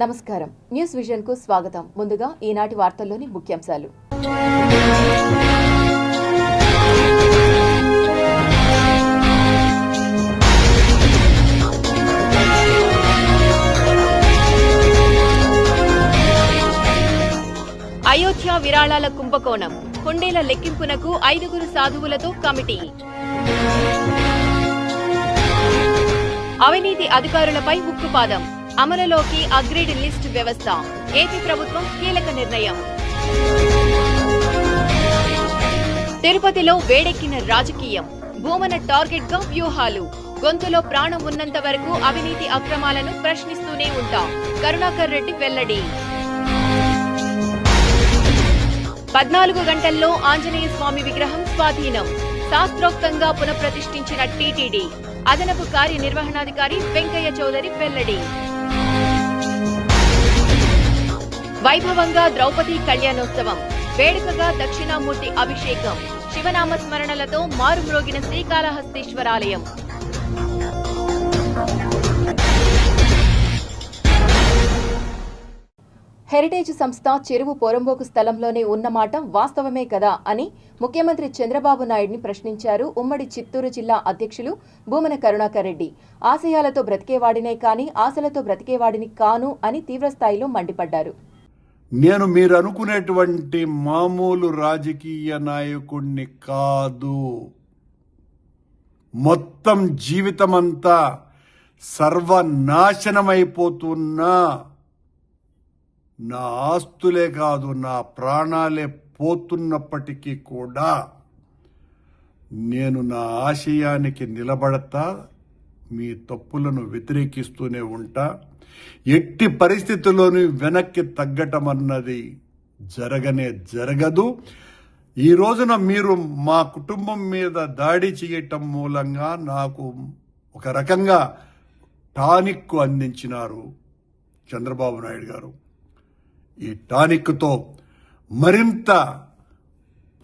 నమస్కారం. News vision కు స్వాగతం. ముందుగా ఈనాటి వార్తల్లోని ముఖ్యాంశాలు. అయోధ్య విరాళాల కుంభకోణం, హుండీల లెక్కింపునకు 5 సాధువులతో కమిటీ. అవినీతి అధికారులపై ఉక్కుపాదం, అమలులోకి అగ్రేడ్ లిస్ట్ వ్యవస్థ. ఏపీ ప్రభుత్వం కీలక నిర్ణయం. తిరుపతిలో వేడెక్కిన రాజకీయం, భూమన టార్గెట్ గా వ్యూహాలు. గొంతులో ప్రాణం ఉన్నంత వరకు అవినీతి అక్రమాలను ప్రశ్నిస్తూనే ఉంటాం. కరుణాకర్ రెడ్డి వెల్లడి. 14 గంటల్లో ఆంజనేయ స్వామి విగ్రహం స్వాధీనం. శాస్త్రోక్తంగా పునఃప్రతిష్ఠించిన టీటీడీ. అదనపు కార్యనిర్వహణాధికారి వెంకయ్య చౌదరి వెల్లడి. వైభవంగా ద్రౌపది కళ్యాణోత్సవం, వేడుకగా దక్షిణామూర్తి అభిషేకం. శివనామ స్మరణలతో మారుమ్రోగిన శ్రీకాళహస్తీశ్వరాలయం. హెరిటేజ్ సంస్థ చెరువు పోరంబోకు స్థలంలోనే ఉన్నమాట వాస్తవమే కదా అని ముఖ్యమంత్రి చంద్రబాబు నాయుడిని ప్రశ్నించారు ఉమ్మడి చిత్తూరు జిల్లా అధ్యక్షులు భూమన కరుణాకర్ రెడ్డి. ఆశయాలతో బ్రతికేవాడినే కానీ ఆశలతో బ్రతికేవాడిని కాను అని తీవ్రస్థాయిలో మండిపడ్డారు. నేను మీరు అనుకునేటువంటి మామూలు రాజకీయ నాయకుడిని కాదు. మొత్తం జీవితమంతా సర్వనాశనమైపోతున్నా, నా ఆస్తులే కాదు నా ప్రాణాలే పోతున్నప్పటికీ కూడా నేను నా ఆశయానికి నిలబడతా, మీ తప్పులను వ్యతిరేకిస్తూనే ఉంటా. ఎట్టి పరిస్థితుల్లోనూ వెనక్కి తగ్గటం అన్నది జరగదు. ఈ రోజున మీరు మా కుటుంబం మీద దాడి చేయటం మూలంగా నాకు ఒక రకంగా టానిక్ అందించినారు చంద్రబాబు నాయుడు గారు. ఈ టానిక్తో మరింత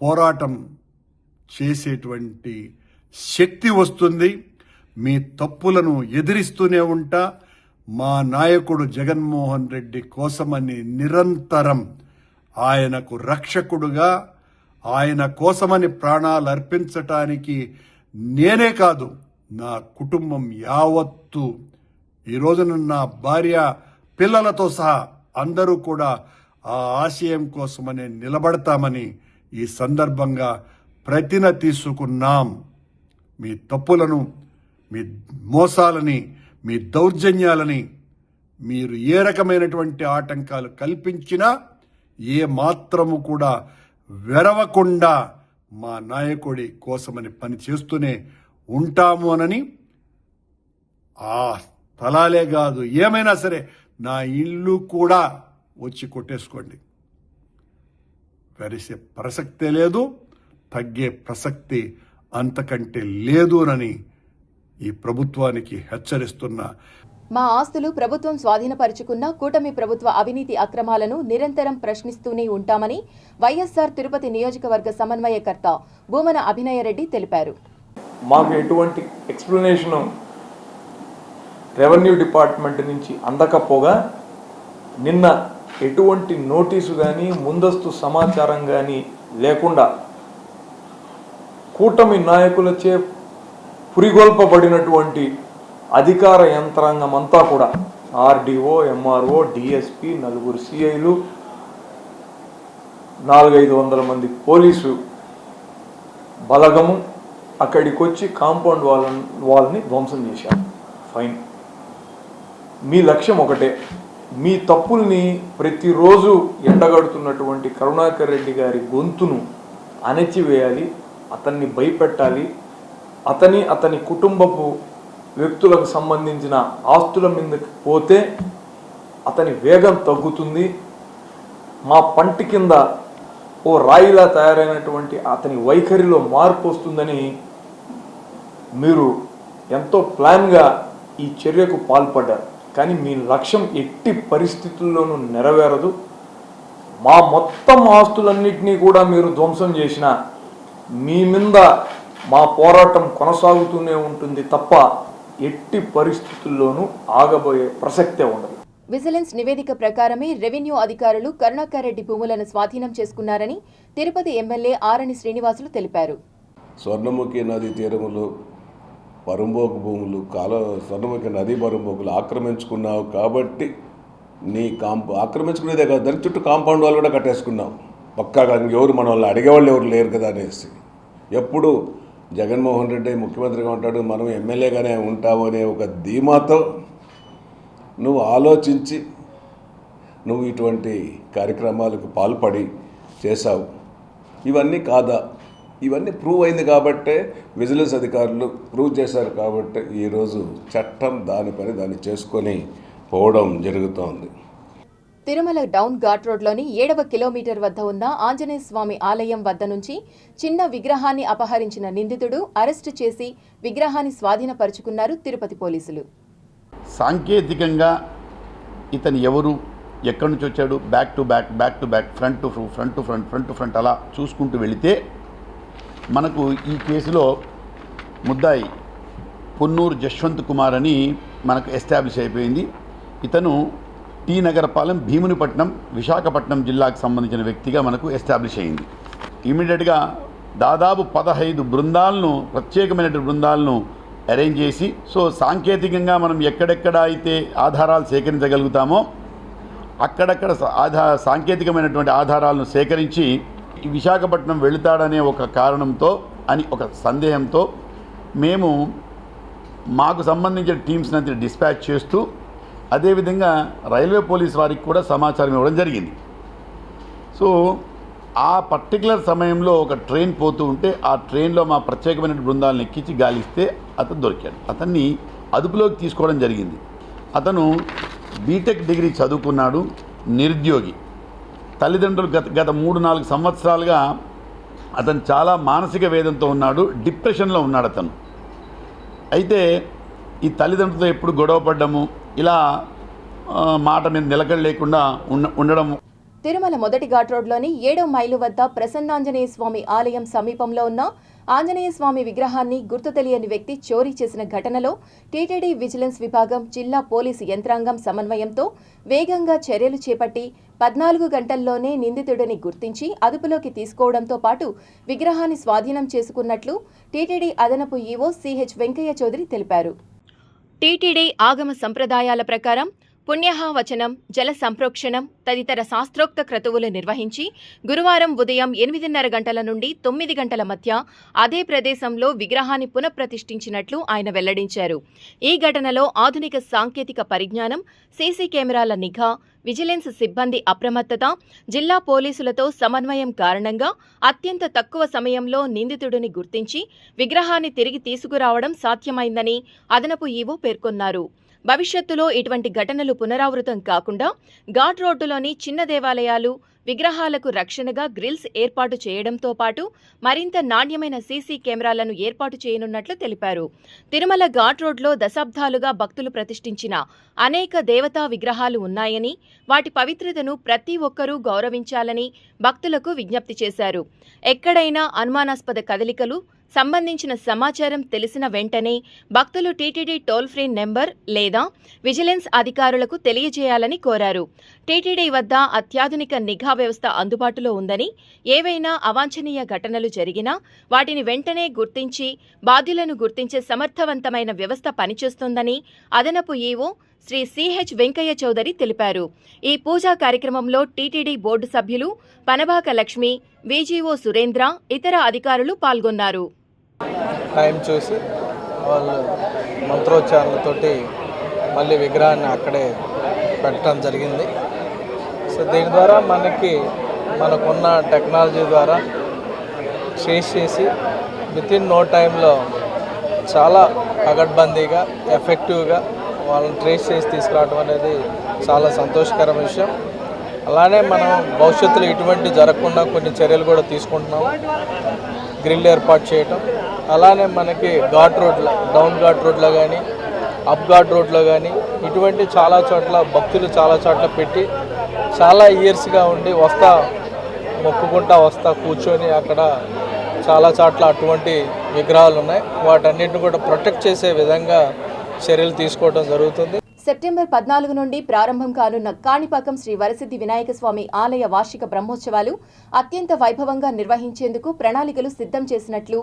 పోరాటం చేసేటువంటి శక్తి వస్తుంది. మీ తప్పులను ఎదిరిస్తూనే ఉంటా. మా నాయకుడు జగన్మోహన్ రెడ్డి కోసమని నిరంతరం ఆయనకు రక్షకుడుగా, ఆయన కోసమని ప్రాణాలు అర్పించటానికి నేనే కాదు నా కుటుంబం యావత్తు, ఈ రోజున నా భార్య పిల్లలతో సహా అందరూ కూడా ఆ ఆశయం కోసమని నిలబడతామని ఈ సందర్భంగా ప్రతిన తీసుకున్నాం. మీ తప్పులను, మీ మోసాలని, మీ దౌర్జన్యాలని మీరు ఏ రకమైనటువంటి ఆటంకాలు కల్పించినా ఏ మాత్రము కూడా వెరవకుండా మా నాయకుడి కోసమని పని చేస్తూనే ఉంటాము అనని, ఆ స్థలాలే కాదు ఏమైనా సరే నా ఇల్లు కూడా వచ్చి కొట్టేసుకోండి, వెరిసే ప్రసక్తే లేదు, తగ్గే ప్రసక్తి అంతకంటే లేదు అని ఈ ప్రభుత్వానికి హెచ్చరిస్తున్నా. మా ఆస్తులు ప్రభుత్వం స్వాధీనపరుచుకున్న కూటమి ప్రభుత్వ అవినీతి అక్రమాలను నిరంతరం ప్రశ్నిస్తూనే ఉంటామని వైఎస్ఆర్ తిరుపతి నియోజకవర్గ సమన్వయకర్త భూమన అభినయరెడ్డి తెలిపారు. మాకు ఎటువంటి ఎక్స్ప్లెనేషన్ రెవెన్యూ డిపార్ట్మెంట్ నుంచి అందకపోగా నిన్న ఎటువంటి నోటీసు కానీ ముందస్తు సమాచారం కానీ లేకుండా కూటమి నాయకులచే పురిగొల్పబడినటువంటి అధికార యంత్రాంగం అంతా కూడా ఆర్డీఓ, ఎంఆర్ఓ, డిఎస్పీ, 4 సిఐలు, 400-500 మంది పోలీసు బలగము అక్కడికి వచ్చి కాంపౌండ్ వాళ్ళని ధ్వంసం చేశారు. ఫైన్. మీ లక్ష్యం ఒకటే, మీ తప్పుల్ని ప్రతిరోజు ఎండగడుతున్నటువంటి కరుణాకర్ రెడ్డి గారి గొంతును అణచివేయాలి, అతన్ని భయపెట్టాలి, అతని కుటుంబపు వ్యక్తులకు సంబంధించిన ఆస్తుల మీదకి పోతే అతని వేగం తగ్గుతుంది, మా పంటి కింద ఓ రాయిలా తయారైనటువంటి అతని వైఖరిలో మార్పు వస్తుందని మీరు ఎంతో ప్లాన్గా ఈ చర్యకు పాల్పడ్డారు. కానీ మీ లక్ష్యం ఎట్టి పరిస్థితుల్లోనూ నెరవేరదు. మా మొత్తం ఆస్తులన్నింటినీ కూడా మీరు ధ్వంసం చేసిన మీ మీద మా పోరాటం కొనసాగుతూనే ఉంటుంది తప్ప ఎట్టి పరిస్థితుల్లోనూ ఆగబోయే ప్రసక్తే ఉండదు. విజిలెన్స్ నివేదిక ప్రకారమే రెవెన్యూ అధికారులు కరుణాకర్ రెడ్డి భూములను స్వాధీనం చేసుకున్నారని తిరుపతి ఎమ్మెల్యే ఆరణి శ్రీనివాసులు తెలిపారు. స్వర్ణముఖి నది తీరములు పరుంబోకు భూములు స్వర్ణముఖి నది పరుంబోకులు ఆక్రమించుకున్నావు కాబట్టి నీ ఆక్రమించుకునేదే కాదు, దాని చుట్టూ కాంపౌండ్ వాళ్ళు కూడా కట్టేసుకున్నావు పక్కాగా. ఎవరు మన వాళ్ళు అడిగేవాళ్ళు ఎవరు లేరు కదా అనేసి. ఎప్పుడు జగన్మోహన్ రెడ్డి ముఖ్యమంత్రిగా ఉంటాడు, మనం ఎమ్మెల్యేగానే ఉంటాము అనే ఒక ధీమాతో నువ్వు ఆలోచించి నువ్వు ఇటువంటి కార్యక్రమాలకు పాల్పడి చేశావు. ఇవన్నీ కాదా? ఇవన్నీ ప్రూవ్ అయింది కాబట్టే విజిలెన్స్ అధికారులు ప్రూవ్ చేశారు కాబట్టి ఈరోజు చట్టం దాని పని దాన్ని చేసుకొని పోవడం జరుగుతోంది. తిరుమల డౌన్ ఘాట్ రోడ్లోని 7వ కిలోమీటర్ వద్ద ఉన్న ఆంజనేయ స్వామి ఆలయం వద్ద నుంచి చిన్న విగ్రహాన్ని అపహరించిన నిందితుడు అరెస్టు చేసి విగ్రహాన్ని స్వాధీనపరుచుకున్నారు తిరుపతి పోలీసులు. సాంకేతికంగా ఇతను ఎవరు, ఎక్కడి నుంచి వచ్చాడు, back to back front to front అలా చూసుకుంటూ వెళితే మనకు ఈ కేసులో ముద్దాయి పొన్నూరు జశ్వంత్ కుమార్ అని మనకు ఎస్టాబ్లిష్ అయిపోయింది. ఇతను టీ నగరపాలెం భీమునిపట్నం విశాఖపట్నం జిల్లాకు సంబంధించిన వ్యక్తిగా మనకు ఎస్టాబ్లిష్ అయింది. ఇమీడియట్గా దాదాపు 15 బృందాలను, ప్రత్యేకమైన బృందాలను అరేంజ్ చేసి, సో సాంకేతికంగా మనం ఎక్కడెక్కడ అయితే ఆధారాలు సేకరించగలుగుతామో అక్కడక్కడ సాంకేతికమైనటువంటి ఆధారాలను సేకరించి విశాఖపట్నం వెళుతాడనే ఒక కారణంతో అని ఒక సందేహంతో మేము మాకు సంబంధించిన టీమ్స్ని అంతా డిస్పాచ్ చేస్తూ అదేవిధంగా రైల్వే పోలీస్ వారికి కూడా సమాచారం ఇవ్వడం జరిగింది. సో ఆ పర్టికులర్ సమయంలో ఒక ట్రైన్ పోతూ ఉంటే ఆ ట్రైన్లో మా ప్రత్యేకమైన బృందాలను ఎక్కించి గాలిస్తే అతను దొరికాడు. అతన్ని అదుపులోకి తీసుకోవడం జరిగింది. అతను బీటెక్ డిగ్రీ చదువుకున్నాడు, నిరుద్యోగి. తల్లిదండ్రులు గత 3-4 సంవత్సరాలుగా అతను చాలా మానసిక వేదనతో ఉన్నాడు, డిప్రెషన్లో ఉన్నాడు అతను. అయితే ఈ తల్లిదండ్రులతో ఎప్పుడు గొడవ పడ్డము, ఇలా మాట మీద నిలకడ లేకుండా ఉండడం. తిరుమల మొదటి ఘాట్ రోడ్లోని 7వ మైలు వద్ద ప్రసన్నాంజనేయ స్వామి ఆలయం సమీపంలో ఉన్న ఆంజనేయ స్వామి విగ్రహాన్ని గుర్తు తెలియని వ్యక్తి చోరీ చేసిన ఘటనలో టీటీడీ విజిలెన్స్ విభాగం, జిల్లా పోలీసు యంత్రాంగం సమన్వయంతో వేగంగా చర్యలు చేపట్టి 14 గంటల్లోనే నిందితుడిని గుర్తించి అదుపులోకి తీసుకోవడంతో పాటు విగ్రహాన్ని స్వాధీనం చేసుకున్నట్లు టీటీడీ అదనపు ఈవో సిహెచ్ వెంకయ్య చౌదరి తెలిపారు. టీటీడీ ఆగమ సంప్రదాయాల ప్రకారం పుణ్యాహవచనం, జల సంప్రోక్షణం తదితర శాస్త్రోక్త క్రతువులు నిర్వహించి గురువారం ఉదయం 8:30 గంటల నుండి 9 గంటల మధ్య అదే ప్రదేశంలో విగ్రహాన్ని పునఃప్రతిష్ఠించినట్లు ఆయన వెల్లడించారు. ఈ ఘటనలో ఆధునిక సాంకేతిక పరిజ్ఞానం, సీసీ కెమెరాల నిఘా, విజిలెన్స్ సిబ్బంది అప్రమత్తత, జిల్లా పోలీసులతో సమన్వయం కారణంగా అత్యంత తక్కువ సమయంలో నిందితుడిని గుర్తించి విగ్రహాన్ని తిరిగి తీసుకురావడం సాధ్యమైందని అదనపు ఈవో పేర్కొన్నారు. భవిష్యత్తులో ఇటువంటి ఘటనలు పునరావృతం కాకుండా ఘాట్ రోడ్డులోని చిన్న దేవాలయాలు, విగ్రహాలకు రక్షణగా గ్రిల్స్ ఏర్పాటు చేయడంతో పాటు మరింత నాణ్యమైన సీసీ కెమెరాలను ఏర్పాటు చేయనున్నట్లు తెలిపారు. తిరుమల ఘాట్ రోడ్లో దశాబ్దాలుగా భక్తులు ప్రతిష్ఠించిన అనేక దేవతా విగ్రహాలు ఉన్నాయని, వాటి పవిత్రతను ప్రతి ఒక్కరూ గౌరవించాలని భక్తులకు విజ్ఞప్తి చేశారు. ఎక్కడైనా అనుమానాస్పద కదలికలు, సంబంధించిన సమాచారం తెలిసిన వెంటనే భక్తులు టీటీడీ టోల్ ఫ్రీ నెంబర్ లేదా విజిలెన్స్ అధికారులకు తెలియజేయాలని కోరారు. టీటీడీ వద్ద అత్యాధునిక నిఘా వ్యవస్థ అందుబాటులో ఉందని, ఏవైనా అవాంఛనీయ ఘటనలు జరిగినా వాటిని వెంటనే గుర్తించి బాధ్యులను గుర్తించే సమర్థవంతమైన వ్యవస్థ పనిచేస్తోందని అదనపు ఈవో శ్రీ సిహెచ్ వెంకయ్య చౌదరి తెలిపారు. ఈ పూజా కార్యక్రమంలో టీటీడీ బోర్డు సభ్యులు పనబాక లక్ష్మి, విజిఓ సురేంద్ర, ఇతర అధికారులు పాల్గొన్నారు. టైం చూసి వాళ్ళు మంత్రోచ్చారణలతోటి మళ్ళీ విగ్రహాన్ని అక్కడే పెట్టడం జరిగింది. సో దీని ద్వారా మనకున్న టెక్నాలజీ ద్వారా ట్రేస్ చేసి వితిన్ నో టైంలో చాలా పగడ్బందీగా, ఎఫెక్టివ్గా వాళ్ళని ట్రేస్ చేసి తీసుకురావడం అనేది చాలా సంతోషకరమైన విషయం. అలానే మనం భవిష్యత్తులో ఇటువంటి జరగకుండా కొన్ని చర్యలు కూడా తీసుకుంటున్నాము. గ్రిల్ ఏర్పాటు చేయటం, అలానే మనకి ఘాట్ రోడ్లో, డౌన్ ఘాట్ రోడ్లో కానీ, అప్ ఘాట్ రోడ్లో కానీ ఇటువంటి చాలా చోట్ల భక్తులు చాలా చోట్ల పెట్టి చాలా ఇయర్స్గా ఉండి మొక్కుకుంటా కూర్చొని అక్కడ చాలా చోట్ల అటువంటి విగ్రహాలు ఉన్నాయి. వాటన్నిటిని కూడా ప్రొటెక్ట్ చేసే విధంగా చర్యలు తీసుకోవడం జరుగుతుంది. సెప్టెంబర్ 14 నుండి ప్రారంభం కానున్న కాణిపాకం శ్రీ వరసిద్ధి వినాయక స్వామి ఆలయ వార్షిక బ్రహ్మోత్సవాలు అత్యంత వైభవంగా నిర్వహించేందుకు ప్రణాళికలు సిద్ధం చేసినట్లు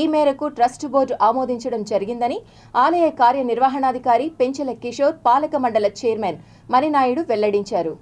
ఈ మేరకు ట్రస్ట్ బోర్డు ఆమోదించడం జరిగిందని ఆలయ కార్యనిర్వహణాధికారి పెంచెల కిషోర్ పాలక మండల చైర్మన్ మణినాయుడు వెల్లడించారు.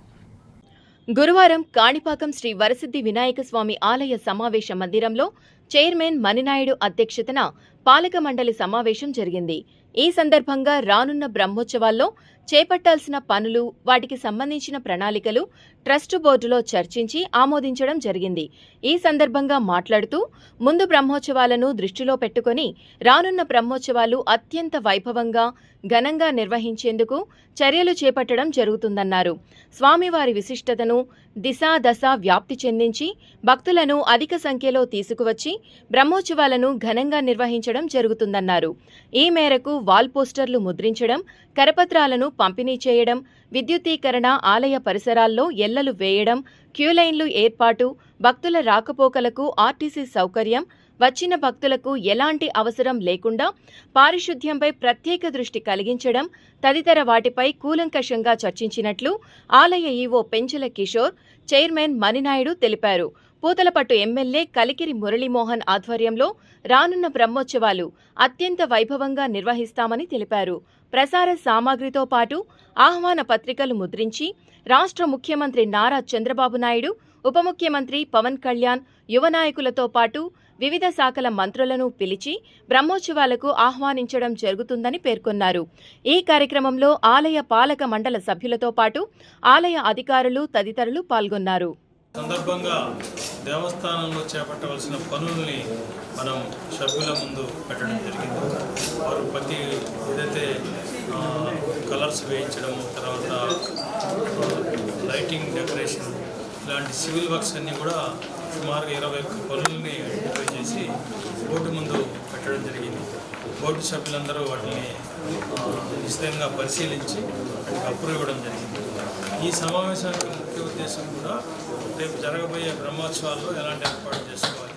గురువారం కాణిపాకం శ్రీ వరసిద్ధి వినాయక స్వామి ఆలయ సమావేశ మందిరంలో చైర్మన్ మణినాయుడు అధ్యక్షతన పాలక మండలి సమావేశం జరిగింది. ఈ సందర్భంగా రానున్న బ్రహ్మోత్సవాల్లో చేపట్టాల్సిన పనులు, వాటికి సంబంధించిన ప్రణాళికలు ట్రస్ట్ బోర్డులో చర్చించి ఆమోదించడం జరిగింది. ఈ సందర్భంగా మాట్లాడుతూ ముందు బ్రహ్మోత్సవాలను దృష్టిలో పెట్టుకుని రానున్న బ్రహ్మోత్సవాలు అత్యంత వైభవంగా, ఘనంగా నిర్వహించేందుకు చర్యలు చేపట్టడం జరుగుతుందన్నారు. స్వామివారి విశిష్టతను దిశ దశ వ్యాప్తి చెందించి భక్తులను అధిక సంఖ్యలో తీసుకువచ్చి బ్రహ్మోత్సవాలను ఘనంగా నిర్వహించడం జరుగుతుందన్నారు. ఈ మేరకు వాల్ పోస్టర్లు ముద్రించడం, కరపత్రాలను పంపిణీ చేయడం, విద్యుద్దీకరణ, ఆలయ పరిసరాల్లో ఎల్లలు వేయడం, క్యూలైన్లు ఏర్పాటు, భక్తుల రాకపోకలకు ఆర్టీసీ సౌకర్యం, వచ్చిన భక్తులకు ఎలాంటి అవసరం లేకుండా పారిశుద్ధ్యంపై ప్రత్యేక దృష్టి కలిగించడం తదితర వాటిపై కూలంకషంగా చర్చించినట్లు ఆలయ ఈవో పెంచెల కిషోర్, చైర్మన్ మణినాయుడు తెలిపారు. పూతలపట్టు ఎమ్మెల్యే కలికిరి మురళీమోహన్ ఆధ్వర్యంలో రానున్న బ్రహ్మోత్సవాలు అత్యంత వైభవంగా నిర్వహిస్తామని తెలిపారు. ప్రసార సామాగ్రితో పాటు ఆహ్వాన పత్రికలు ముద్రించి రాష్ట్ర ముఖ్యమంత్రి నారా చంద్రబాబు నాయుడు, ఉప ముఖ్యమంత్రి పవన్ కళ్యాణ్, యువ నాయకులతో పాటు వివిధ శాఖల మంత్రులను పిలిచి బ్రహ్మోత్సవాలకు ఆహ్వానించడం జరుగుతుందని పేర్కొన్నారు. ఈ కార్యక్రమంలో ఆలయ పాలక మండల సభ్యులతో పాటు ఆలయ అధికారులు తదితరులు పాల్గొన్నారు. సందర్భంగా దేవస్థానంలో చేపట్టవలసిన పనుల్ని మనం సభ్యుల ముందు పెట్టడం జరిగింది. వారు ప్రతి ఏదైతే కలర్స్ వేయించడం, తర్వాత లైటింగ్, డెకరేషన్ ఇలాంటి సివిల్ వర్క్స్ అన్నీ కూడా సుమారుగా 21 పనులని ఐడెంటిఫై చేసి బోర్డు ముందు పెట్టడం జరిగింది. బోర్డు సభ్యులందరూ వాటిని నిశ్చితంగా పరిశీలించి వాటికి అప్రూవ్ ఇవ్వడం జరిగింది. ఈ సమావేశానికి ముఖ్య ఉద్దేశం కూడా రేపు జరగబోయే బ్రహ్మోత్సవాల్లో ఎలాంటి ఏర్పాటు చేసుకోవాలి.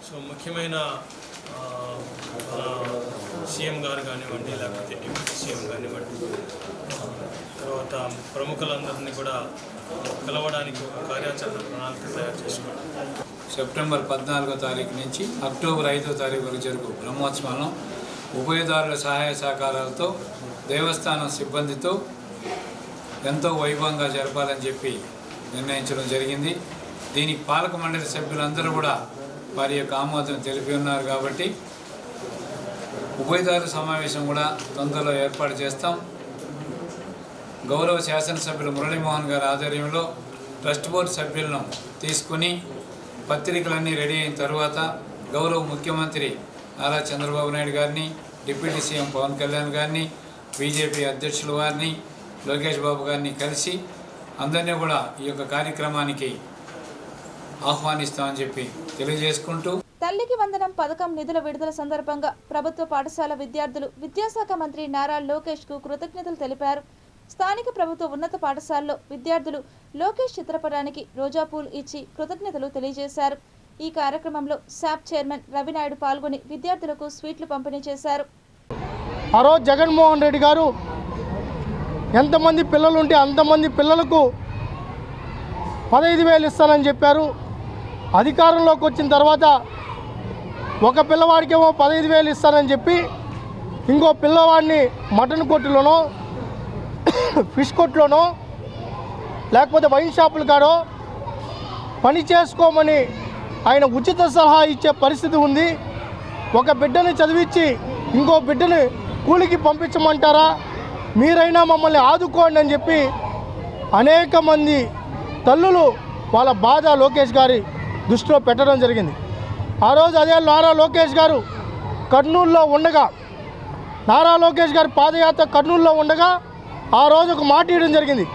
సో ముఖ్యమైన సీఎం గారు కానివ్వండి, లేకపోతే డిప్యూటీ సీఎం కానివ్వండి, తర్వాత ప్రముఖులందరినీ కూడా పిలవడానికి ఒక కార్యాచరణ ప్రణాళిక తయారు చేసుకోవాలి. సెప్టెంబర్ 14వ తారీఖు నుంచి అక్టోబర్ 5వ తారీఖు వరకు జరుగు బ్రహ్మోత్సవాలను ఉభయదారుల సహాయ సహకారాలతో దేవస్థానం సిబ్బందితో ఎంతో వైభవంగా జరపాలని చెప్పి నిర్ణయించడం జరిగింది. దీనికి పాలక మండలి సభ్యులందరూ కూడా వారి యొక్క ఆమోదం తెలిపి ఉన్నారు. కాబట్టి ఉభయదారుల సమావేశం కూడా తొందరలో ఏర్పాటు చేస్తాం. గౌరవ శాసనసభ్యులు మురళీమోహన్ గారి ఆధ్వర్యంలో ట్రస్ట్ బోర్డు సభ్యులను తీసుకుని పత్రికలన్నీ రెడీ అయిన తర్వాత గౌరవ ముఖ్యమంత్రి నారా చంద్రబాబు నాయుడు గారిని, డిప్యూటీ సీఎం పవన్ కళ్యాణ్ గారిని, బీజేపీ అధ్యక్షుల వారిని, లోకేష్ బాబు గారిని కలిసి అందరినీ కూడా ఈ యొక్క కార్యక్రమానికి ఆహ్వానిస్తామని చెప్పి తెలియజేసుకుంటూ, తల్లికి వందనం పథకం నిధుల విడుదల సందర్భంగా ప్రభుత్వ పాఠశాల విద్యార్థులు విద్యాశాఖ మంత్రి నారా లోకేష్కు కృతజ్ఞతలు తెలిపారు. స్థానిక ప్రభుత్వ ఉన్నత పాఠశాలలో విద్యార్థులు లోకేష్ చిత్రపటానికి రోజాపూలు ఇచ్చి కృతజ్ఞతలు తెలియజేశారు. ఈ కార్యక్రమంలో శాప్ చైర్మన్ రవినాయుడు పాల్గొని విద్యార్థులకు స్వీట్లు పంపిణీ చేశారు. ఆ రోజు జగన్మోహన్ రెడ్డి గారు ఎంతమంది పిల్లలు ఉంటే అంతమంది పిల్లలకు 15,000 ఇస్తానని చెప్పారు. అధికారంలోకి వచ్చిన తర్వాత ఒక పిల్లవాడికేమో 15,000 ఇస్తానని చెప్పి ఇంకో పిల్లవాడిని మటన్ కొట్టులోనో, ఫిష్ కొట్టులోనో, లేకపోతే వైన్ షాపుల కాడో పని చేసుకోమని ఆయన ఉచిత సలహా ఇచ్చే పరిస్థితి ఉంది. ఒక బిడ్డని చదివించి ఇంకో బిడ్డని కూలికి పంపించమంటారా? మీరైనా మమ్మల్ని ఆదుకోండి అని చెప్పి అనేక మంది తల్లులు వాళ్ళ బాధ లోకేష్ గారి దృష్టిలో పెట్టడం జరిగింది. ఆ రోజు అదే నారా లోకేష్ గారు కర్నూలులో ఉండగా, నారా లోకేష్ గారి పాదయాత్ర కర్నూలులో ఉండగా ఆ రోజు ఒక మాట ఇవ్వడం జరిగింది.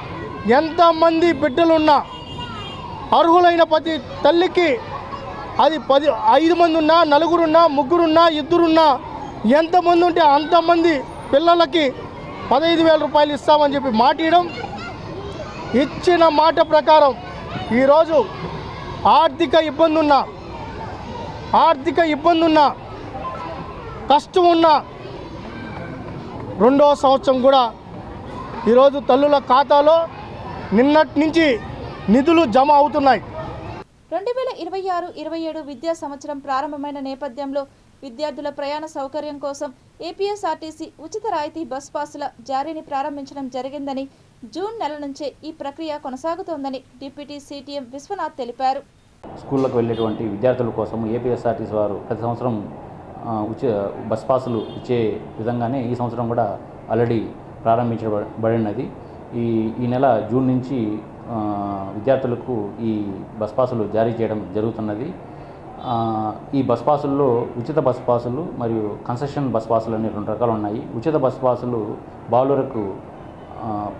ఎంతమంది బిడ్డలున్నా అర్హులైన ప్రతి తల్లికి అది 5 మంది ఉన్నా, 4 ఉన్నా, 3 ఉన్నా, 2 ఉన్నా, ఎంతమంది ఉంటే అంతమంది పిల్లలకి 15,000 రూపాయలు ఇస్తామని చెప్పి మాట ఇవ్వడం. ఇచ్చిన మాట ప్రకారం ఈరోజు ఆర్థిక ఇబ్బంది ఉన్నా, కష్టం ఉన్నా 2వ సంవత్సరం కూడా ఈరోజు తల్లుల ఖాతాలో నిన్నటి నుంచి నిధులు జమ అవుతున్నాయి. 2026-27 విద్యా సంవత్సరం ప్రారంభమైన నేపథ్యంలో విద్యార్థుల ప్రయాణ సౌకర్యం కోసం ఏపీఎస్ఆర్టీసీ ఉచిత రాయితీ బస్ పాసుల జారీని ప్రారంభించడం జరిగిందని, జూన్ నెల నుంచే ఈ ప్రక్రియ కొనసాగుతోందని డిప్యూటీ సీటీఎం విశ్వనాథ్ తెలిపారు. స్కూళ్ళకు వెళ్ళేటువంటి విద్యార్థుల కోసం ఏపీఎస్ఆర్టీసీ వారు ప్రతి సంవత్సరం బస్ పాసులు ఇచ్చే విధంగానే ఈ సంవత్సరం కూడా ఆల్రెడీ ప్రారంభించబడినది. ఈ నెల జూన్ నుంచి విద్యార్థులకు ఈ బస్ పాసులు జారీ చేయడం జరుగుతున్నది. ఈ బస్ పాసుల్లో ఉచిత బస్ పాసులు మరియు కన్సెషన్ బస్ పాసులు అనే 2 రకాలు ఉన్నాయి. ఉచిత బస్ పాసులు బాలురకు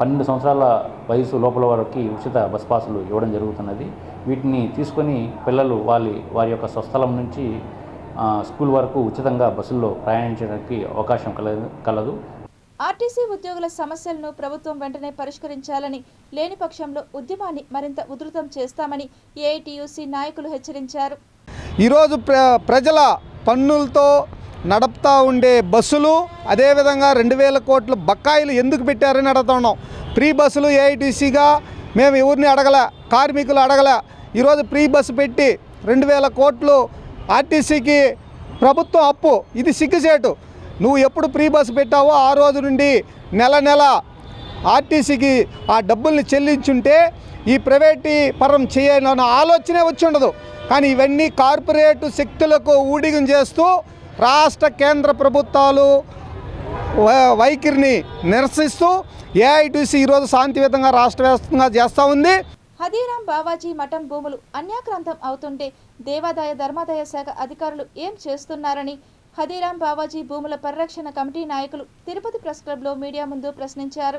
12 సంవత్సరాల వయసు లోపల వారికి ఉచిత బస్ పాసులు ఇవ్వడం జరుగుతున్నది. వీటిని తీసుకొని పిల్లలు వారి యొక్క స్వస్థలం నుంచి స్కూల్ వరకు ఉచితంగా బస్సుల్లో ప్రయాణించడానికి అవకాశం కలదు. ఆర్టీసీ ఉద్యోగుల సమస్యలను ప్రభుత్వం వెంటనే పరిష్కరించాలని, లేని పక్షంలో ఉద్యమాన్ని మరింత ఉధృతం చేస్తామని ఏఐటీయూసీ నాయకులు హెచ్చరించారు. ఈరోజు ప్రజల పన్నులతో నడుపుతూ ఉండే బస్సులు, అదేవిధంగా 2000 కోట్ల బకాయిలు ఎందుకు పెట్టారని అడుగుతున్నాం. ఫ్రీ బస్సులు ఏఐటీసీగా మేము ఎవరిని అడగలే, కార్మికులు అడగలే. ఈరోజు ఫ్రీ బస్సు పెట్టి 2000 కోట్లు ఆర్టీసీకి ప్రభుత్వం అప్పు. ఇది సిగ్గుచేటు. నువ్వు ఎప్పుడు ఫ్రీ బస్సు పెట్టావో ఆ రోజు నుండి నెల ఆర్టీసీకి ఆ డబ్బుల్ని చెల్లించుంటే ఈ ప్రైవేటీకరణం చేయాలన్న ఆలోచనే వచ్చి ఉండదు. కానీ ఇవన్నీ కార్పొరేట్ శక్తులకు ఊడిగం చేస్తూ రాష్ట్ర కేంద్ర ప్రభుత్వాలు వైఖరిని నిరసిస్తూ ఏఐటీసీ ఈరోజు శాంతియుతంగా రాష్ట్ర వ్యాప్తంగా చేస్తూ ఉంది. హదీరాం బావాజీ మఠం భూములు అన్యాక్రాంతం అవుతుంటే దేవాదాయ ధర్మాదాయ శాఖ అధికారులు ఏం చేస్తున్నారని హదీరాం బావాజీ భూముల పరిరక్షణ కమిటీ నాయకులు తిరుపతి ప్రెస్ క్లబ్లో మీడియా ముందు ప్రశ్నించారు.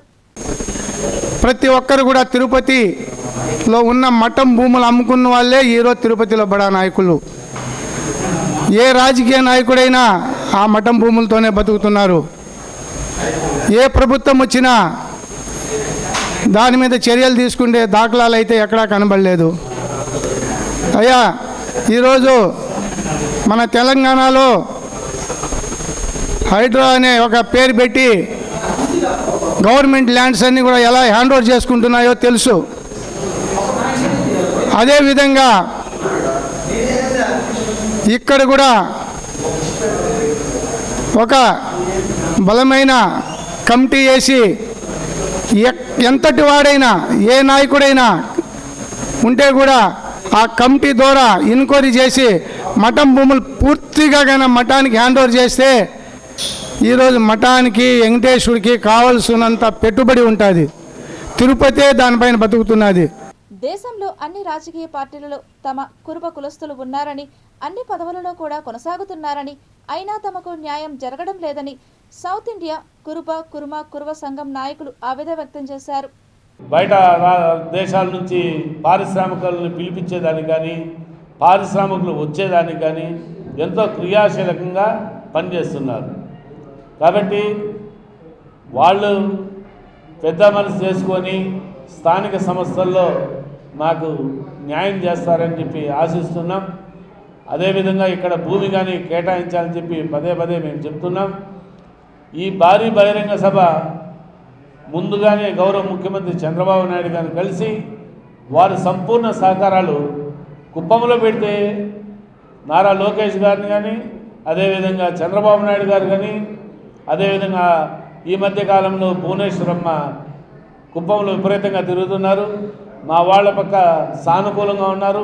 ప్రతి ఒక్కరు కూడా తిరుపతిలో ఉన్న మఠం భూములు అమ్ముకున్న వాళ్ళే ఈరోజు తిరుపతిలో బడా నాయకులు. ఏ రాజకీయ నాయకుడైనా ఆ మఠం భూములతోనే బతుకుతున్నారు. ఏ ప్రభుత్వం వచ్చినా దాని మీద చర్యలు తీసుకుంటే దాఖలాలు అయితే ఎక్కడా కనబడలేదు. అయ్యా, ఈరోజు మన తెలంగాణలో హైడ్రో అనే ఒక పేరు పెట్టి గవర్నమెంట్ ల్యాండ్స్ అన్నీ కూడా ఎలా హ్యాండ్ ఓవర్ చేసుకుంటున్నాయో తెలుసు. అదేవిధంగా ఇక్కడ కూడా ఒక బలమైన కమిటీ వేసి ఎంతటి వాడైనా ఏ నాయకుడైనా ఉంటే కూడా ఆ కమిటీ ద్వారా ఎంక్వైరీ చేసి మఠం భూములు పూర్తిగా కానీ మఠానికి హ్యాండ్ ఓవర్ చేస్తే ఈరోజు మఠానికి వెంకటేశ్వరుడికి కావాల్సినంత పెట్టుబడి ఉంటుంది. తిరుపతే దానిపైన బతుకుతున్నది. దేశంలో అన్ని రాజకీయ పార్టీలలో తమ కురుబ కులస్తులు ఉన్నారని, అన్ని పదవులలో కూడా కొనసాగుతున్నారని, అయినా తమకు న్యాయం జరగడం లేదని సౌత్ ఇండియా కురుమ సంఘం నాయకులు ఆవేదన వ్యక్తం చేశారు. బయట దేశాల నుంచి పారిశ్రామికులను పిలిపించేదానికి కానీ, పారిశ్రామికులు వచ్చేదానికి కానీ ఎంతో క్రియాశీలకంగా పనిచేస్తున్నారు. కాబట్టి వాళ్ళు పెద్ద మనసు చేసుకొని స్థానిక సంస్థల్లో మాకు న్యాయం చేస్తారని చెప్పి ఆశిస్తున్నాం. అదేవిధంగా ఇక్కడ భూమి కానీ కేటాయించాలని చెప్పి పదే మేము చెప్తున్నాం. ఈ భారీ బహిరంగ సభ ముందుగానే గౌరవ ముఖ్యమంత్రి చంద్రబాబు నాయుడు గారిని కలిసి వారి సంపూర్ణ సహకారాలు కుప్పంలో పెడితే నారా లోకేష్ గారిని కానీ, అదేవిధంగా చంద్రబాబు నాయుడు గారు కానీ, అదేవిధంగా ఈ మధ్యకాలంలో భువనేశ్వరమ్మ కుప్పంలో విపరీతంగా తిరుగుతున్నారు. మా వాళ్ళ పక్క సానుకూలంగా ఉన్నారు.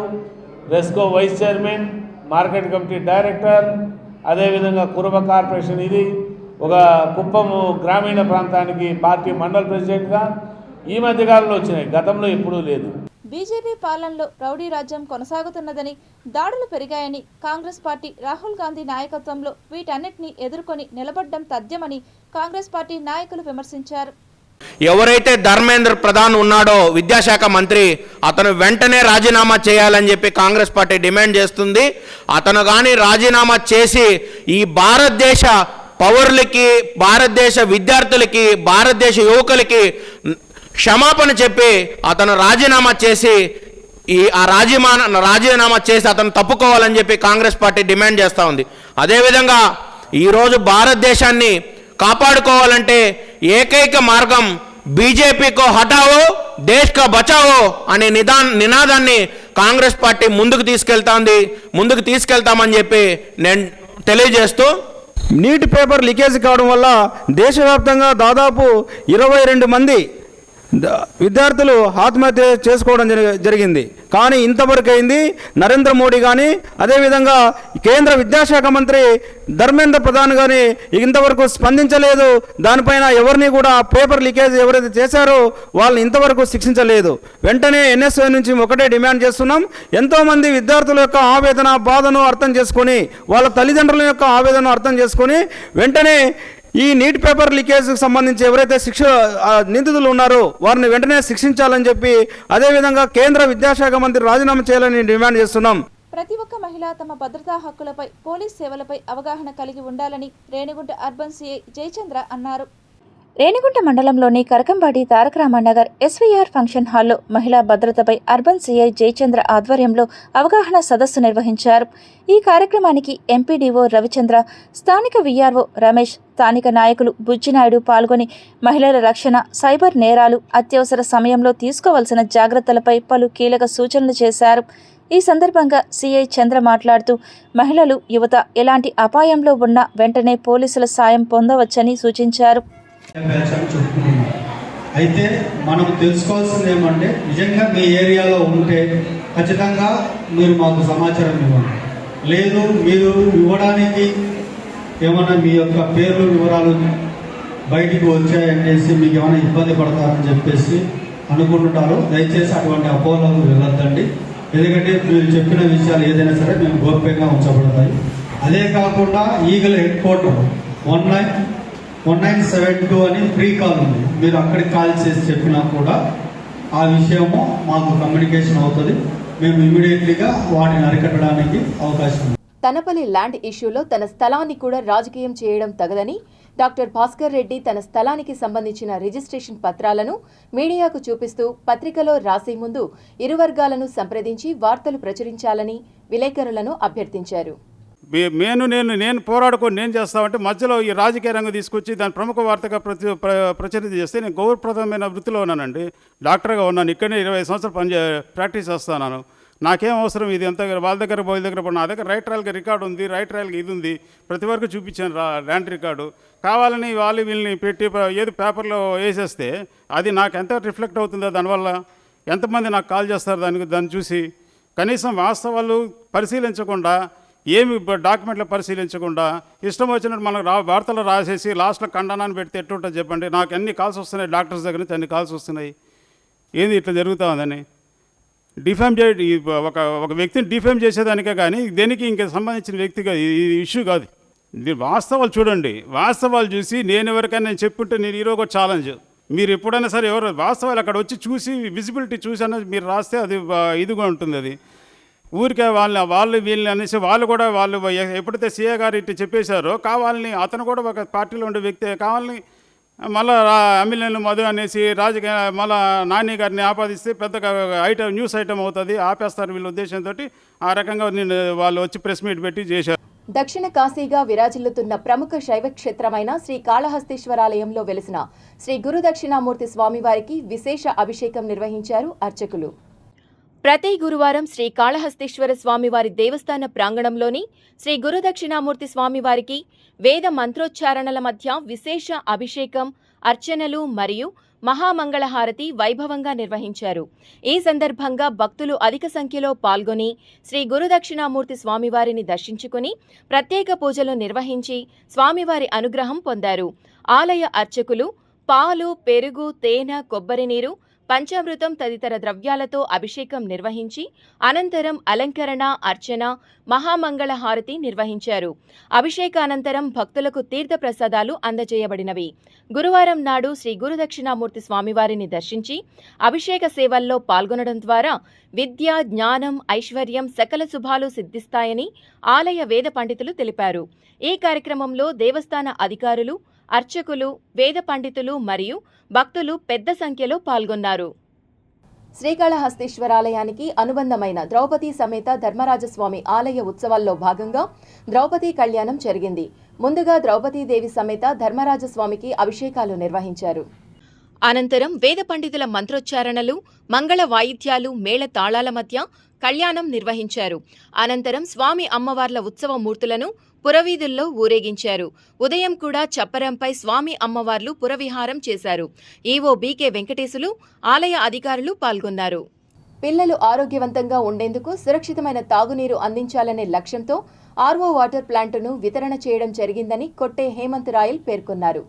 RESCO vice chairman, market committee director, అదేవిధంగా కురుబ కార్పొరేషన్ ఇది ఒక కుప్పము గ్రామీణ ప్రాంతానికి పార్టీ మండల ప్రెసిడెంట్గా ఈ మధ్యకాలంలో వచ్చినాయి. గతంలో ఎప్పుడూ లేదు. బీజేపీ పాలనలో రౌడీ రాజ్యం కొనసాగుతున్నదని, దాడులు పెరిగాయని, కాంగ్రెస్ పార్టీ రాహుల్ గాంధీ నాయకత్వంలో వీటన్నిటిని ఎదుర్కొని నిలబడ్డం తథ్యమని కాంగ్రెస్ పార్టీ నాయకులు విమర్శించారు. ఎవరైతే ధర్మేంద్ర ప్రధాన్ ఉన్నాడో విద్యాశాఖ మంత్రి, అతను వెంటనే రాజీనామా చేయాలని చెప్పి కాంగ్రెస్ పార్టీ డిమాండ్ చేస్తుంది. అతను కానీ రాజీనామా చేసి ఈ భారతదేశ పౌరులకి, భారతదేశ విద్యార్థులకి, భారతదేశ యువకులకి క్షమాపణ చెప్పి అతను రాజీనామా చేసి రాజీనామా చేసి అతను తప్పుకోవాలని చెప్పి కాంగ్రెస్ పార్టీ డిమాండ్ చేస్తూ ఉంది. అదేవిధంగా ఈరోజు భారతదేశాన్ని కాపాడుకోవాలంటే ఏకైక మార్గం బీజేపీ కో హటావో దేశ్ కా బచావో అనే నినాదాన్ని కాంగ్రెస్ పార్టీ ముందుకు తీసుకెళ్తామని చెప్పి నేను తెలియజేస్తూ, నీట్ పేపర్ లీకేజ్ కావడం వల్ల దేశవ్యాప్తంగా దాదాపు 22 మంది విద్యార్థులు ఆత్మహత్య చేసుకోవడం జరిగింది. కానీ ఇంతవరకు అయింది నరేంద్ర మోడీ కానీ, అదేవిధంగా కేంద్ర విద్యాశాఖ మంత్రి ధర్మేంద్ర ప్రధాన్ కానీ ఇంతవరకు స్పందించలేదు. దానిపైన ఎవరిని కూడా పేపర్ లీకేజ్ ఎవరైతే చేశారో వాళ్ళని ఇంతవరకు శిక్షించలేదు. వెంటనే ఎన్ఎస్ఓ నుంచి ఒకటే డిమాండ్ చేస్తున్నాం, ఎంతోమంది విద్యార్థుల యొక్క ఆవేదన బాధను అర్థం చేసుకొని, వాళ్ళ తల్లిదండ్రుల యొక్క ఆవేదనను అర్థం చేసుకొని వెంటనే ఈ నీట్ పేపర్ లీకేజ్కి సంబంధించి ఎవరైతే నిందితులు ఉన్నారో వారిని వెంటనే శిక్షించాలని చెప్పి, అదేవిధంగా కేంద్ర విద్యాశాఖ మంత్రి రాజీనామా చేయాలని డిమాండ్ చేస్తున్నాం. ప్రతి ఒక్క మహిళ తమ భద్రతా హక్కులపై, పోలీస్ సేవలపై అవగాహన కలిగి ఉండాలని రేణిగుంట అర్బన్ సిఐ జయచంద్ర అన్నారు. రేణిగుంట మండలంలోని కరకంబాడి తారక రామనగర్ ఎస్వీఆర్ ఫంక్షన్ హాల్లో మహిళా భద్రతపై అర్బన్ సిఐ జయచంద్ర ఆధ్వర్యంలో అవగాహన సదస్సు నిర్వహించారు. ఈ కార్యక్రమానికి ఎంపీడీఓ రవిచంద్ర, స్థానిక వీఆర్ఓ రమేష్, స్థానిక నాయకులు బుజ్జినాయుడు పాల్గొని మహిళల రక్షణ, సైబర్ నేరాలు, అత్యవసర సమయంలో తీసుకోవాల్సిన జాగ్రత్తలపై పలు కీలక సూచనలు చేశారు. ఈ సందర్భంగా సిఐ చంద్ర మాట్లాడుతూ, మహిళలు, యువత ఎలాంటి అపాయంలో ఉన్నా వెంటనే పోలీసుల సాయం పొందవచ్చని సూచించారు. అయితే మనం తెలుసుకోవాల్సింది ఏమంటే, నిజంగా మీ ఏరియాలో ఉంటే ఖచ్చితంగా మీరు మాకు సమాచారం ఇవ్వండి. లేదు మీరు ఇవ్వడానికి ఏమన్నా మీ యొక్క పేర్లు వివరాలు బయటికి వచ్చాయనేసి మీకు ఏమైనా ఇబ్బంది పడతారని చెప్పేసి అనుకుంటుంటారు. దయచేసి అటువంటి అపోహలకు వెళ్ళొద్దండి. ఎందుకంటే మీరు చెప్పిన విషయాలు ఏదైనా సరే మేము గోప్యంగా ఉంచబడతాయి. అదే కాకుండా ఈగల్ హెడ్ క్వార్టర్ 1972 అని ఫ్రీ కాల్ ఉంది. మీరు అక్కడికి కాల్ చేసి చెప్పినా కూడా ఆ విషయము మాకు కమ్యూనికేషన్ అవుతుంది. మేము ఇమీడియట్లీగా వాటిని అరికట్టడానికి అవకాశం ఉంది. తనపల్లి ల్యాండ్ ఇష్యూలో తన స్థలాన్ని కూడా రాజకీయం చేయడం తగదని డాక్టర్ భాస్కర్ రెడ్డి తన స్థలానికి సంబంధించిన రిజిస్ట్రేషన్ పత్రాలను మీడియాకు చూపిస్తూ పత్రికలో రాసే ముందు ఇరు వర్గాలను సంప్రదించి వార్తలు ప్రచురించాలని విలేకరులను అభ్యర్థించారు. నేను పోరాడుకొని నేను చేస్తామంటే మధ్యలో ఈ రాజకీయ రంగం తీసుకొచ్చి దాని ప్రముఖ వార్తగా ప్రచురిత చేస్తే, నేను గౌరవప్రదమైన వృత్తిలో ఉన్నానండి. డాక్టర్గా ఉన్నాను. ఇక్కడనే 20 సంవత్సరాలు ప్రాక్టీస్ చేస్తున్నాను. నాకేం అవసరం ఇది అంతా వాళ్ళ దగ్గర నా దగ్గర రైట్ రాయల్గా రికార్డు ఉంది, రైట్ రాయల్గా ఇది ఉంది, ప్రతి వరకు చూపించాను ల్యాండ్ రికార్డు. కావాలని వాళ్ళు వీళ్ళని పెట్టి ఏది పేపర్లో వేసేస్తే అది నాకు ఎంత రిఫ్లెక్ట్ అవుతుందో, దానివల్ల ఎంతమంది నాకు కాల్ చేస్తారు దాన్ని చూసి. కనీసం వాస్తవాలు పరిశీలించకుండా, ఏమి డాక్యుమెంట్లు పరిశీలించకుండా ఇష్టం వచ్చినట్టు మనకు వార్తలు రాసేసి లాస్ట్లో ఖండనాన్ని పెడితే ఎట్టుంటుంది చెప్పండి. నాకు ఎన్ని కాల్స్ వస్తున్నాయి డాక్టర్స్ దగ్గర నుంచి, అన్ని కాల్స్ వస్తున్నాయి. ఏంది ఇట్లా జరుగుతూ ఉందని డిఫేమ్ ఒక వ్యక్తిని డిఫేమ్ చేసేదానికే కానీ దేనికి ఇంక సంబంధించిన వ్యక్తిగా ఈ ఇష్యూ కాదు. వాస్తవాలు చూడండి. వాస్తవాలు చూసి నేను ఎవరికైనా చెప్పుంటే నేను ఈరోజు ఒక ఛాలెంజ్, మీరు ఎప్పుడైనా సరే ఎవరు వాస్తవాలు అక్కడ వచ్చి చూసి విజిబిలిటీ చూసి అన్నది మీరు రాస్తే అది ఇదిగా ఉంటుంది. అది ఊరికే వాళ్ళు వీళ్ళని అనేసి వాళ్ళు ఎప్పుడైతే సీఏ గారు ఇట్లా చెప్పేశారో కావాలని అతను కూడా ఒక పార్టీలో ఉండే వ్యక్తే కావాలని మళ్ళీ ఎమ్మెల్యేలు మధు అనేసి రాజకీయ మళ్ళీ నాని గారిని ఆపాదిస్తే పెద్దగా న్యూస్ ఐటమ్ అవుతుంది, ఆపేస్తారు వీళ్ళ ఉద్దేశంతో ఆ రకంగా వాళ్ళు వచ్చి ప్రెస్ మీట్ పెట్టి చేశారు. దక్షిణ కాశీగా విరాజిల్లుతున్న ప్రముఖ శైవ క్షేత్రమైన శ్రీ కాళహస్తీశ్వరాలయంలో వెలిసిన శ్రీ గురుదక్షిణామూర్తి స్వామివారికి విశేష అభిషేకం నిర్వహించారు అర్చకులు. ప్రతి గురువారం శ్రీ కాళహస్తీశ్వర స్వామివారి దేవస్థాన ప్రాంగణంలోని శ్రీ గురుదక్షిణామూర్తి స్వామివారికి వేద మంత్రోచ్చారణల మధ్య విశేష అభిషేకం, అర్చనలు మరియు మహామంగళహారతి వైభవంగా నిర్వహించారు. ఈ సందర్భంగా భక్తులు అధిక సంఖ్యలో పాల్గొని శ్రీ గురుదక్షిణామూర్తి స్వామివారిని దర్శించుకుని ప్రత్యేక పూజలు నిర్వహించి స్వామివారి అనుగ్రహం పొందారు. ఆలయ అర్చకులు పాలు, పెరుగు, తేనె, కొబ్బరి నీరు, పంచామృతం తదితర ద్రవ్యాలతో అభిషేకం నిర్వహించి అనంతరం అలంకరణ, అర్చన, మహామంగళహారతి నిర్వహించారు. అభిషేకానంతరం భక్తులకు తీర్థప్రసాదాలు అందజేయబడినవి. గురువారం నాడు శ్రీ గురుదక్షిణామూర్తి స్వామివారిని దర్శించి అభిషేక సేవల్లో పాల్గొనడం ద్వారా విద్య, జ్ఞానం, ఐశ్వర్యం, సకల శుభాలు సిద్ధిస్తాయని ఆలయ వేద పండితులు తెలిపారు. ఈ కార్యక్రమంలో దేవస్థాన అధికారులు, అర్చకులు, వేద పండితులు మరియు భక్తులు పెద్ద సంఖ్యలో పాల్గొన్నారు. శ్రీకాళహస్తీశ్వరాలయానికి అనుబంధమైన ద్రౌపది సమేత ధర్మరాజస్వామి ఆలయ ఉత్సవాల్లో భాగంగా ద్రౌపది కళ్యాణం జరిగింది. ముందుగా ద్రౌపదీదేవి సమేత ధర్మరాజస్వామికి అభిషేకాలు నిర్వహించారు. అనంతరం వేద పండితుల మంత్రోచ్చారణలు, మంగళ వాయిద్యాలు, మేళ తాళాల మధ్య కళ్యాణం నిర్వహించారు. అనంతరం స్వామి అమ్మవార్ల ఉత్సవ మూర్తులను పురవీధుల్లో ఊరేగించారు. ఉదయం కూడా చప్పరంపై స్వామి అమ్మవార్లు పురవిహారం చేశారు. ఈవో బీకే వెంకటేశులు, ఆలయ అధికారులు పాల్గొన్నారు. పిల్లలు ఆరోగ్యవంతంగా ఉండేందుకు సురక్షితమైన తాగునీరు అందించాలనే లక్ష్యంతో ఆర్ఓ వాటర్ ప్లాంటును వితరణ చేయడం జరిగిందని కొట్టే హేమంత్ రాయల్ పేర్కొన్నారు.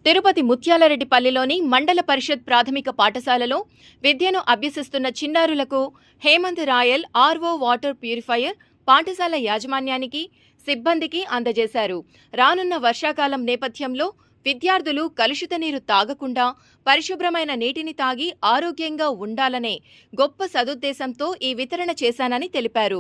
తిరుపతి ముత్యాలరెడ్డిపల్లిలోని మండల పరిషత్ ప్రాథమిక పాఠశాలలో విద్యను అభ్యసిస్తున్న చిన్నారులకు Hemanth Royal RO water purifier పాఠశాల యాజమాన్యానికి, సిబ్బందికి అందజేశారు. రానున్న వర్షాకాలం నేపథ్యంలో విద్యార్థులు కలుషిత నీరు తాగకుండా పరిశుభ్రమైన నీటిని తాగి ఆరోగ్యంగా ఉండాలనే గొప్ప సదుద్దేశంతో ఈ వితరణ చేశానని తెలిపారు.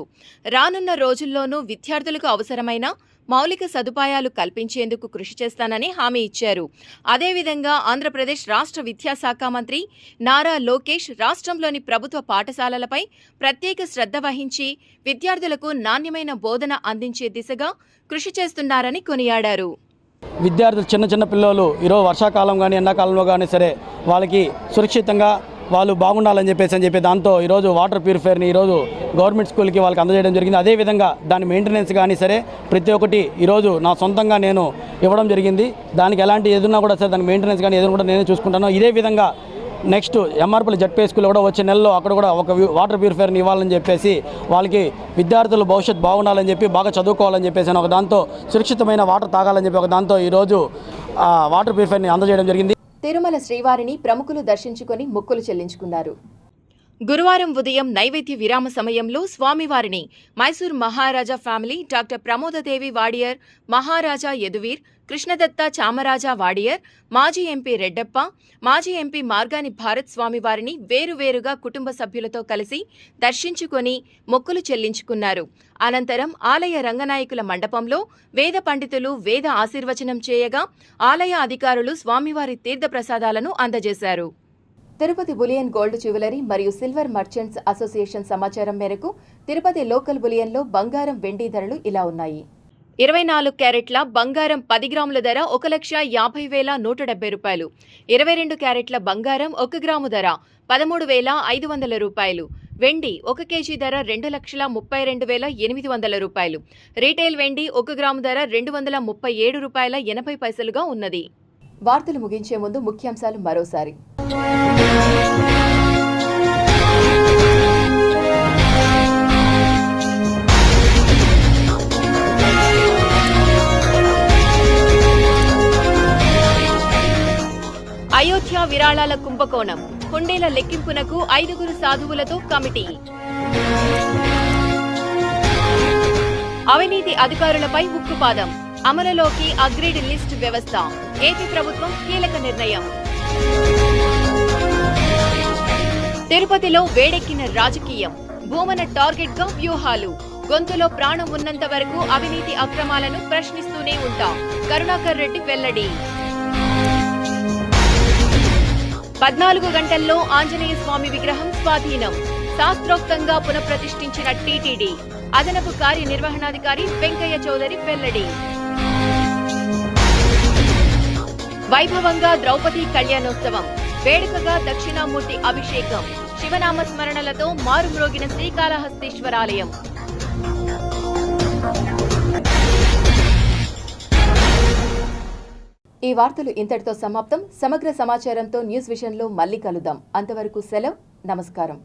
రానున్న రోజుల్లోనూ విద్యార్థులకు అవసరమైన మౌలిక సదుపాయాలు కల్పించేందుకు కృషి చేస్తానని హామీ ఇచ్చారు. అదేవిధంగా ఆంధ్రప్రదేశ్ రాష్ట్ర విద్యాశాఖ మంత్రి నారా లోకేష్ రాష్ట్రంలోని ప్రభుత్వ పాఠశాలలపై ప్రత్యేక శ్రద్ధ వహించి విద్యార్థులకు నాణ్యమైన బోధన అందించే దిశగా కృషి చేస్తున్నారని కొనియాడారు. విద్యార్థులు చిన్న పిల్లలు ఈరోజు వర్షాకాలం కానీ ఎండాకాలంలో కానీ సరే వాళ్ళకి సురక్షితంగా వాళ్ళు బాగుండాలని చెప్పి దాంతో ఈరోజు వాటర్ ప్యూరిఫైయర్ని ఈరోజు గవర్నమెంట్ స్కూల్కి వాళ్ళకి అందజేయడం జరిగింది. అదేవిధంగా దాని మెయింటెనెన్స్ కానీ సరే ప్రతి ఒక్కటి ఈరోజు నా సొంతంగా నేను ఇవ్వడం జరిగింది. దానికి ఎలాంటి ఏదైనా కూడా సరే దాని మెయింటెనెన్స్ కానీ ఏదైనా కూడా నేనే చూసుకుంటాను. ఇదే విధంగా నెక్స్ట్ ఎంఆర్పల్లి జడ్పీ స్కూల్లో కూడా వచ్చే నెలలో అక్కడ కూడా ఒక వాటర్ ప్యూరిఫైయర్ని ఇవ్వాలని చెప్పేసి వాళ్ళకి విద్యార్థుల భవిష్యత్తు బాగుండాలని చెప్పి బాగా చదువుకోవాలని చెప్పేసి ఒక దాంతో సురక్షితమైన వాటర్ తాగాలని చెప్పి ఒక దాంతో ఈరోజు వాటర్ ప్యూరిఫైయర్ని అందజేయడం జరిగింది. తిరుమల శ్రీవారిని ప్రముఖులు దర్శించుకొని మొక్కులు చెల్లించుకున్నారు. గురువారం ఉదయం నైవేద్య విరామ సమయంలో స్వామివారిని మైసూర్ మహారాజా ఫ్యామిలీ, డాక్టర్ ప్రమోదదేవి వాడియర్, మహారాజా యదువీర్, కృష్ణదత్త చామరాజా వాడియర్, మాజీ ఎంపీ రెడ్డప్ప, మాజీ ఎంపీ మార్గాని భారత్ స్వామివారిని వేరువేరుగా కుటుంబ సభ్యులతో కలిసి దర్శించుకొని మొక్కులు చెల్లించుకున్నారు. అనంతరం ఆలయ రంగనాయకుల మండపంలో వేద పండితులు వేద ఆశీర్వచనం చేయగా ఆలయ అధికారులు స్వామివారి తీర్థప్రసాదాలను అందజేశారు. తిరుపతి బులియన్ గోల్డ్ జ్యువెలరీ మరియు సిల్వర్ మర్చెంట్స్ అసోసియేషన్ సమాచారం మేరకు తిరుపతి లోకల్ బులియన్లో బంగారం, వెండి ధరలు ఇలా ఉన్నాయి. 24 క్యారెట్ల బంగారం 10 గ్రాముల ధర 1,50,170 రూపాయలు. 22 క్యారెట్ల బంగారం 1 గ్రాము ధర 13,500 రూపాయలు. వెండి 1 కేజీ ధర 2,32,800 రూపాయలు. రీటైల్ వెండి 1 గ్రాము ధర 237 రూపాయల 80 పైసలుగా ఉన్నది. వార్తలు ముగించే ముందు ముఖ్యాంశాలు మరోసారి. అయోధ్య విరాళాల కుంభకోణం, హుండీల లెక్కింపునకు 5 సాధువులతో కమిటీ. అవినీతి అధికారులపై ఉక్కుపాదం, అమలులోకి అగ్రీడ్ లిస్ట్ వ్యవస్థ. ఏపీ ప్రభుత్వం కీలక నిర్ణయం. తిరుపతిలో వేడెక్కిన రాజకీయం, భూమన టార్గెట్ గా వ్యూహాలు. గొంతులో ప్రాణం ఉన్నంత వరకు అవినీతి అక్రమాలను ప్రశ్నిస్తూనే ఉంటాం. కరుణాకర్ రెడ్డి వెల్లడి. 14 గంటల్లో ఆంజనేయ స్వామి విగ్రహం స్వాధీనం. శాస్త్రోక్తంగా పునఃప్రతిష్ఠించిన టీటీడీ. అదనపు కార్యనిర్వహణాధికారి వెంకయ్య చౌదరి వెల్లడి. వైభవంగా ద్రౌపది కళ్యాణోత్సవం, వేడుకగా దక్షిణామూర్తి అభిషేకం. శివనామ స్మరణలతో మారుమ్రోగిన శ్రీకాళహస్తీశ్వరాలయం. ఈ వార్తలు ఇంతటితో సమాప్తం. సమగ్ర సమాచారంతో న్యూస్ విషన్లో మళ్ళీ కలుద్దాం. అంతవరకు సెలవు. నమస్కారం.